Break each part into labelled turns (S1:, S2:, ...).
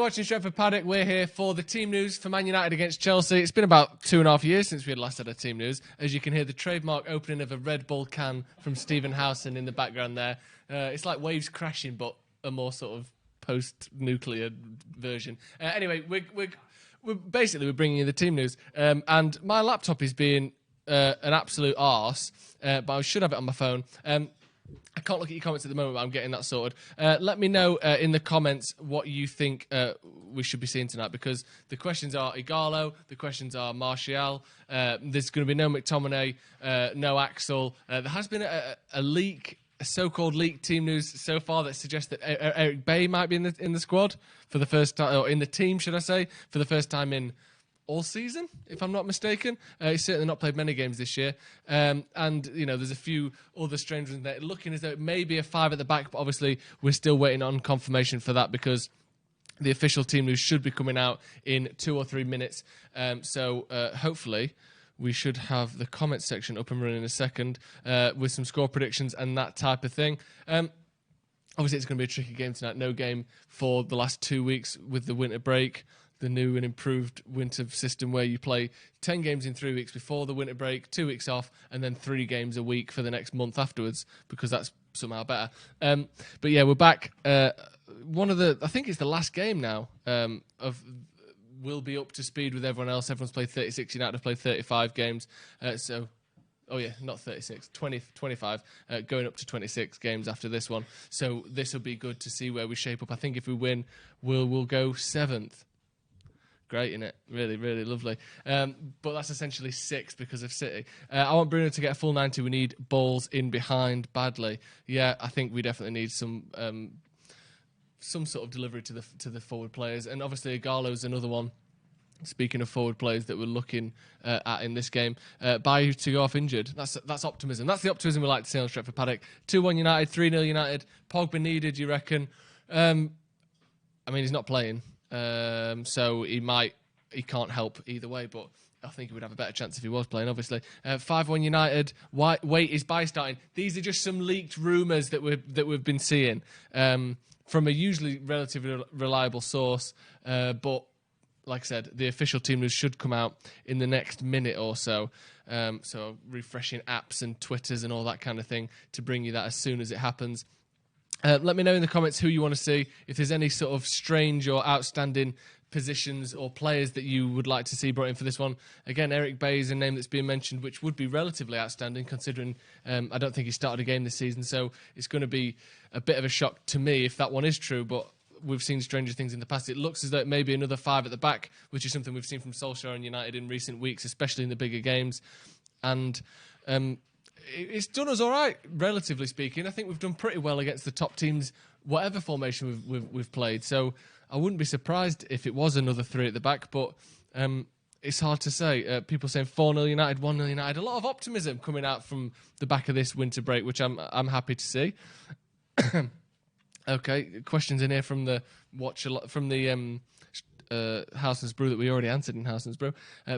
S1: watching Stretford Paddock. We're here for the team news for Man United against Chelsea. It's been about 2.5 years since we had last had a team news. As you can hear, the trademark opening of a Red Bull can from Stephen Howson in the background there. It's like waves crashing, but a more sort of post-nuclear version. Anyway, we're bringing you the team news. And my laptop is being an absolute arse, but I should have it on my phone. I can't look at your comments at the moment, but I'm getting that sorted. Let me know in the comments what you think we should be seeing tonight, because the questions are Ighalo, the questions are Martial. There's going to be no McTominay, no Axel. There has been a leak, a so-called leak team news so far that suggests that Eric Bailly might be in the squad for the first time, or in the team, should I say, for the first time in all season, if I'm not mistaken. He's certainly not played many games this year. And, you know, there's a few other strange ones there, looking as though it may be a 5 at the back, but obviously we're still waiting on confirmation for that, because the official team news should be coming out in 2 or 3 minutes. So hopefully we should have the comments section up and running in a second with some score predictions and that type of thing. Obviously, it's going to be a tricky game tonight. No game for the last 2 weeks with the winter break, the new and improved winter system where you play 10 games in 3 weeks before the winter break, 2 weeks off, and then 3 games a week for the next month afterwards, because that's somehow better. But yeah, we're back. I think it's the last game now we'll be up to speed with everyone else. Everyone's played 36. United have played 35 games. Oh yeah, not 36, 25, going up to 26 games after this one. So this will be good to see where we shape up. I think if we win, we'll go 7th. Great, isn't it? Really, really lovely. But that's essentially 6 because of City. I want Bruno to get a full 90. We need balls in behind badly. Yeah, I think we definitely need some sort of delivery to the forward players. And obviously, Ighalo's another one. Speaking of forward players that we're looking at in this game, Bailly to go off injured. That's optimism. That's the optimism we like to see on Stretford Paddock. 2-1 United, 3-0 United. Pogba needed, you reckon? I mean, he's not playing. So he can't help either way, but I think he would have a better chance if he was playing, obviously. 5-1 United. Wait, is Bailly starting? These are just some leaked rumours that we've been seeing from a usually relatively reliable source. But like I said, the official team news should come out in the next minute or so. So refreshing apps and Twitters and all that kind of thing to bring you that as soon as it happens. Let me know in the comments who you want to see. If there's any sort of strange or outstanding positions or players that you would like to see brought in for this one. Again, Eric Bailly is a name that's being mentioned, which would be relatively outstanding considering I don't think he started a game this season. So it's going to be a bit of a shock to me if that one is true. But we've seen stranger things in the past. It looks as though it may be another 5 at the back, which is something we've seen from Solskjaer and United in recent weeks, especially in the bigger games. And it's done us all right, relatively speaking. I think we've done pretty well against the top teams, whatever formation we've played. So I wouldn't be surprised if it was another 3 at the back, but it's hard to say. People saying 4-0 United, 1-0 United. A lot of optimism coming out from the back of this winter break, which I'm happy to see. Okay, questions in here from the Howson's Brew that we already answered in Howson's Brew.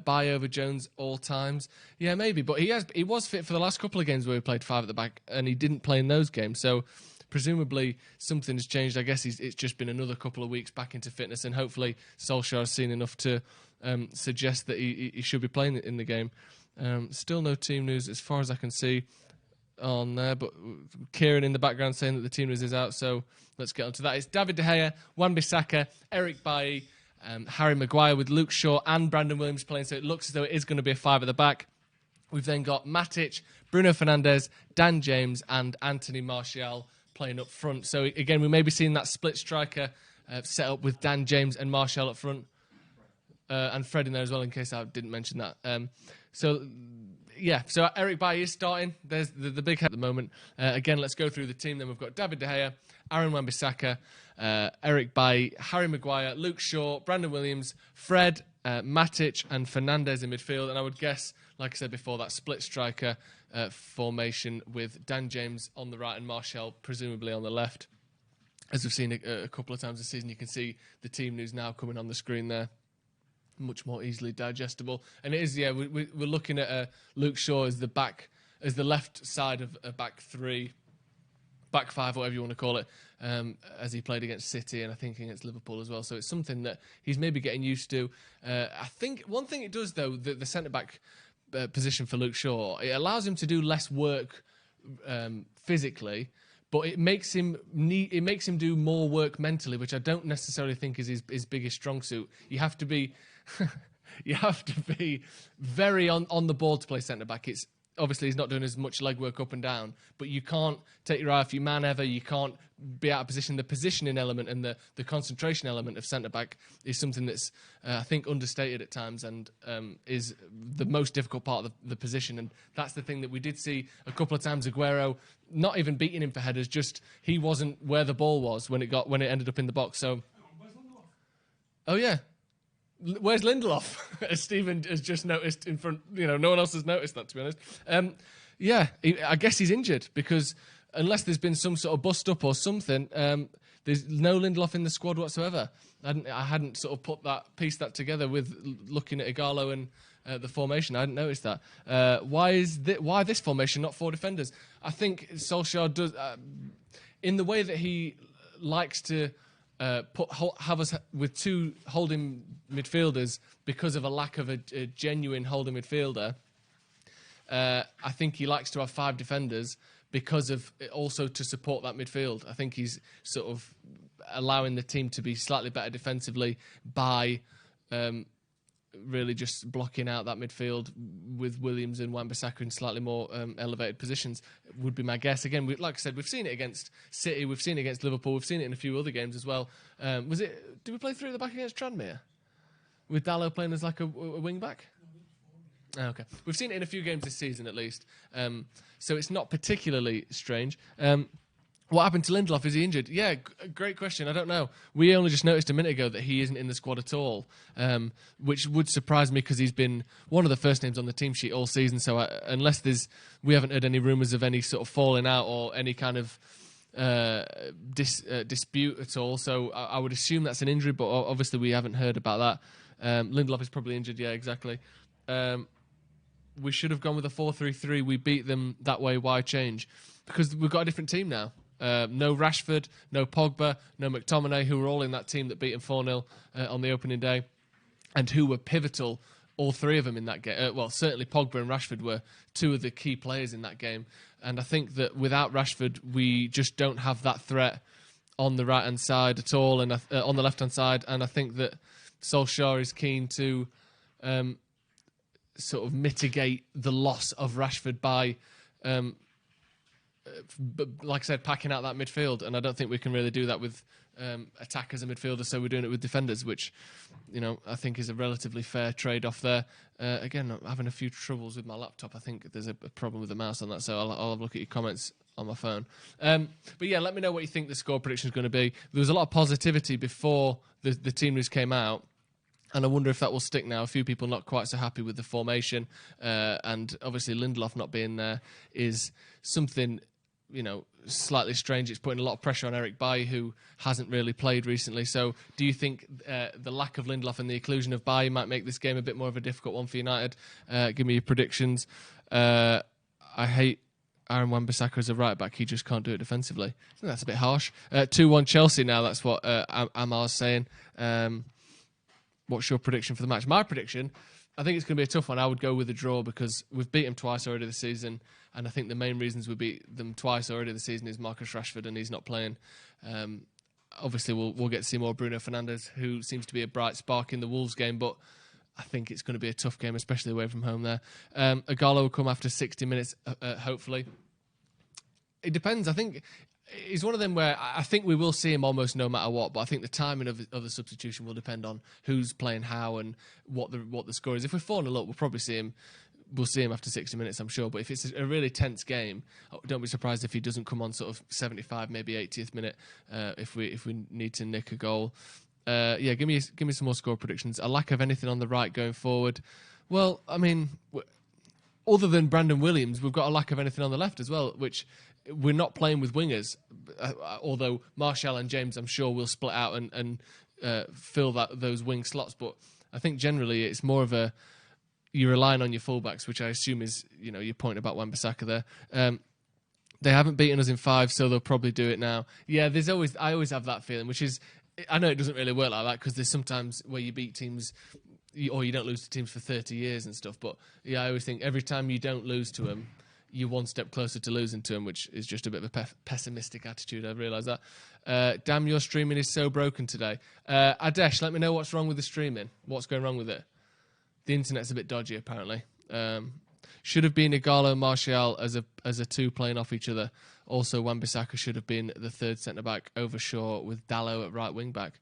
S1: Bailly over Jones all times. Yeah, maybe, but he was fit for the last couple of games where we played 5 at the back, and he didn't play in those games. So presumably something has changed. I guess it's just been another couple of weeks back into fitness, and hopefully Solskjaer has seen enough to suggest that he should be playing in the game. Still no team news as far as I can see on there, but Kieran in the background saying that the team news is out, so let's get on to that. It's David De Gea, Wan-Bissaka, Eric Bailly, Harry Maguire with Luke Shaw and Brandon Williams playing, so it looks as though it is going to be a 5 at the back. We've then got Matic, Bruno Fernandes, Dan James and Anthony Martial playing up front. So again, we may be seeing that split striker set up with Dan James and Martial up front, and Fred in there as well, in case I didn't mention that. So Eric Bailly is starting. There's the big head at the moment. Again, let's go through the team. Then we've got David De Gea, Aaron Wan-Bissaka, Eric Bailly, Harry Maguire, Luke Shaw, Brandon Williams, Fred, Matic and Fernandes in midfield. And I would guess, like I said before, that split striker formation with Dan James on the right and Martial presumably on the left. As we've seen a couple of times this season, you can see the team news now coming on the screen there. Much more easily digestible. And it is, we're looking at Luke Shaw as the left side of a back 3. back five, whatever you want to call it, as he played against City and I think against Liverpool as well. So it's something that he's maybe getting used to. I think one thing it does, though, the centre-back position for Luke Shaw, it allows him to do less work physically, but it makes him do more work mentally, which I don't necessarily think is his biggest strong suit. You have to be very on the ball to play centre back. It's obviously he's not doing as much legwork up and down, but you can't take your eye off your man ever. You can't be out of position. The positioning element and the concentration element of centre back is something that's I think understated at times and is the most difficult part of the position. And that's the thing that we did see a couple of times. Aguero not even beating him for headers, just he wasn't where the ball was when it ended up in the box. So, oh yeah. Where's Lindelof? As Stephen has just noticed in front, no one else has noticed that, to be honest. I guess he's injured because unless there's been some sort of bust up or something, there's no Lindelof in the squad whatsoever. I hadn't sort of pieced that together with looking at Ighalo and the formation. I hadn't noticed that. Why this formation, not 4 defenders? I think Solskjaer does, in the way that he likes to have us with 2 holding midfielders because of a lack of a genuine holding midfielder. I think he likes to have 5 defenders because of also to support that midfield. I think he's sort of allowing the team to be slightly better defensively by really just blocking out that midfield with Williams and Wan-Bissaka in slightly more elevated positions, would be my guess. Again, like I said, we've seen it against City, we've seen it against Liverpool, we've seen it in a few other games as well. Did we play 3 at the back against Tranmere? With Dallo playing as like a wing back? Oh, okay. We've seen it in a few games this season at least. So it's not particularly strange. What happened to Lindelof? Is he injured? Yeah, great question. I don't know. We only just noticed a minute ago that he isn't in the squad at all, which would surprise me because he's been one of the first names on the team sheet all season. So unless we haven't heard any rumours of any sort of falling out or any kind of dispute at all. So I would assume that's an injury, but obviously we haven't heard about that. Lindelof is probably injured. Yeah, exactly. We should have gone with a 4-3-3. We beat them that way. Why change? Because we've got a different team now. No Rashford, no Pogba, no McTominay, who were all in that team that beat him 4-0 on the opening day, and who were pivotal, all 3 of them in that game. Well, certainly Pogba and Rashford were 2 of the key players in that game. And I think that without Rashford, we just don't have that threat on the right-hand side at all, and on the left-hand side. And I think that Solskjaer is keen to sort of mitigate the loss of Rashford by... but like I said, packing out that midfield, and I don't think we can really do that with attackers and midfielders, so we're doing it with defenders, which I think is a relatively fair trade-off there. Again, I'm having a few troubles with my laptop. I think there's a problem with the mouse on that, so I'll have a look at your comments on my phone. But yeah, let me know what you think the score prediction is going to be. There was a lot of positivity before the team news came out, and I wonder if that will stick now. A few people not quite so happy with the formation, and obviously Lindelof not being there is something... slightly strange. It's putting a lot of pressure on Eric Bailly, who hasn't really played recently. So do you think the lack of Lindelof and the inclusion of Bailly might make this game a bit more of a difficult one for United? Give me your predictions. I hate Aaron Wan-Bissaka as a right-back. He just can't do it defensively. I think that's a bit harsh. 2-1 Chelsea now. That's what Amar's saying. What's your prediction for the match? My prediction... I think it's going to be a tough one. I would go with a draw because we've beat them twice already this season, and I think the main reasons we beat them twice already this season is Marcus Rashford, and he's not playing. Obviously, we'll get to see more Bruno Fernandes, who seems to be a bright spark in the Wolves game, but I think it's going to be a tough game, especially away from home there. Ighalo will come after 60 minutes, hopefully. It depends. I think... he's one of them where I think we will see him almost no matter what, but I think the timing of the substitution will depend on who's playing how and what the score is. If we're 4-0 up, we'll probably see him. We'll see him after 60 minutes, I'm sure. But if it's a really tense game, don't be surprised if he doesn't come on sort of 75, maybe 80th minute. If we need to nick a goal, give me some more score predictions. A lack of anything on the right going forward. Well, I mean, other than Brandon Williams, we've got a lack of anything on the left as well, which. We're not playing with wingers, although Martial and James, I'm sure, will split out and fill those wing slots. But I think generally it's more of you're relying on your fullbacks, which I assume is your point about Wan-Bissaka there. They haven't beaten us in 5, so they'll probably do it now. Yeah, I always have that feeling, which is, I know it doesn't really work like that because there's sometimes where you beat teams or you don't lose to teams for 30 years and stuff. But yeah, I always think every time you don't lose to them, you're one step closer to losing to them, which is just a bit of a pessimistic attitude. I realise that. Damn, your streaming is so broken today. Adesh, let me know what's wrong with the streaming. What's going wrong with it? The internet's a bit dodgy, apparently. Should have been Ighalo Martial as a two playing off each other. Also, Wan-Bissaka should have been the third centre-back over Shaw with Dallo at right wing-back.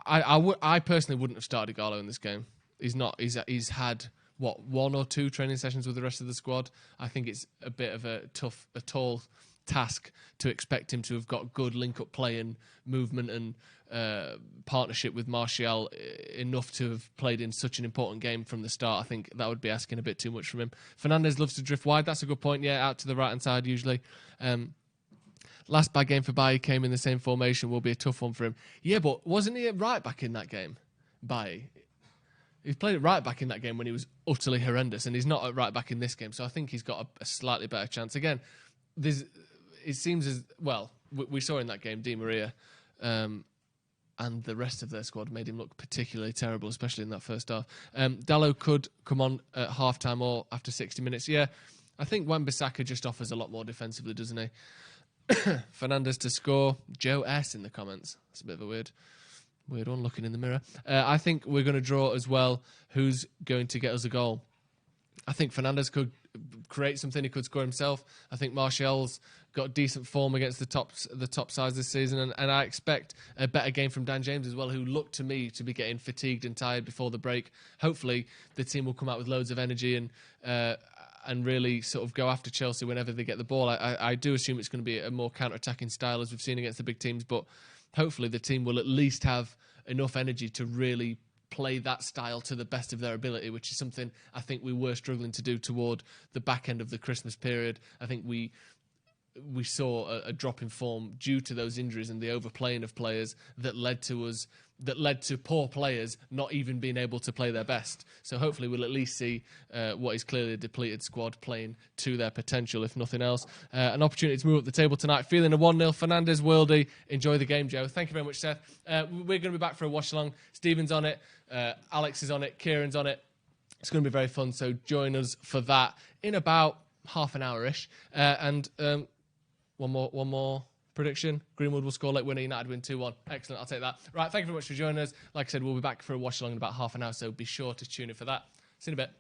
S1: I personally wouldn't have started Ighalo in this game. He's had, what, 1 or 2 training sessions with the rest of the squad. I think it's a bit of a tall task to expect him to have got good link-up play and movement and partnership with Martial enough to have played in such an important game from the start. I think that would be asking a bit too much from him. Fernandes loves to drift wide. That's a good point. Yeah, out to the right-hand side usually. Last bad game for Bailly came in the same formation. Will be a tough one for him. Yeah, but wasn't he at right back in that game? Bailly. He played at right back in that game when he was utterly horrendous, and he's not at right back in this game. So I think he's got a slightly better chance. Again, it seems as well. We saw in that game Di Maria, and the rest of their squad made him look particularly terrible, especially in that first half. Dallo could come on at half time or after 60 minutes. Yeah, I think Wan-Bissaka just offers a lot more defensively, doesn't he? Fernandes to score. Joe S in the comments. That's a bit of a weird one looking in the mirror. I think we're going to draw as well. Who's going to get us a goal? I think Fernandes could create something. He could score himself. I think Martial's got decent form against the top sides this season, and I expect a better game from Dan James as well, who looked to me to be getting fatigued and tired before the break. Hopefully, the team will come out with loads of energy and really sort of go after Chelsea whenever they get the ball. I do assume it's going to be a more counter-attacking style as we've seen against the big teams, but hopefully the team will at least have enough energy to really play that style to the best of their ability, which is something I think we were struggling to do toward the back end of the Christmas period. I think we saw a drop in form due to those injuries and the overplaying of players that led to poor players not even being able to play their best. So hopefully we'll at least see what is clearly a depleted squad playing to their potential, if nothing else. An opportunity to move up the table tonight. Feeling a 1-0. Fernandes, Wildy. Enjoy the game, Joe. Thank you very much, Seth. We're going to be back for a watch-along. Stephen's on it. Alex is on it. Kieran's on it. It's going to be very fun, so join us for that in about half an hour-ish. One more prediction. Greenwood will score late winner. United win 2-1. Excellent. I'll take that. Right. Thank you very much for joining us. Like I said, we'll be back for a watch along in about half an hour, so be sure to tune in for that. See you in a bit.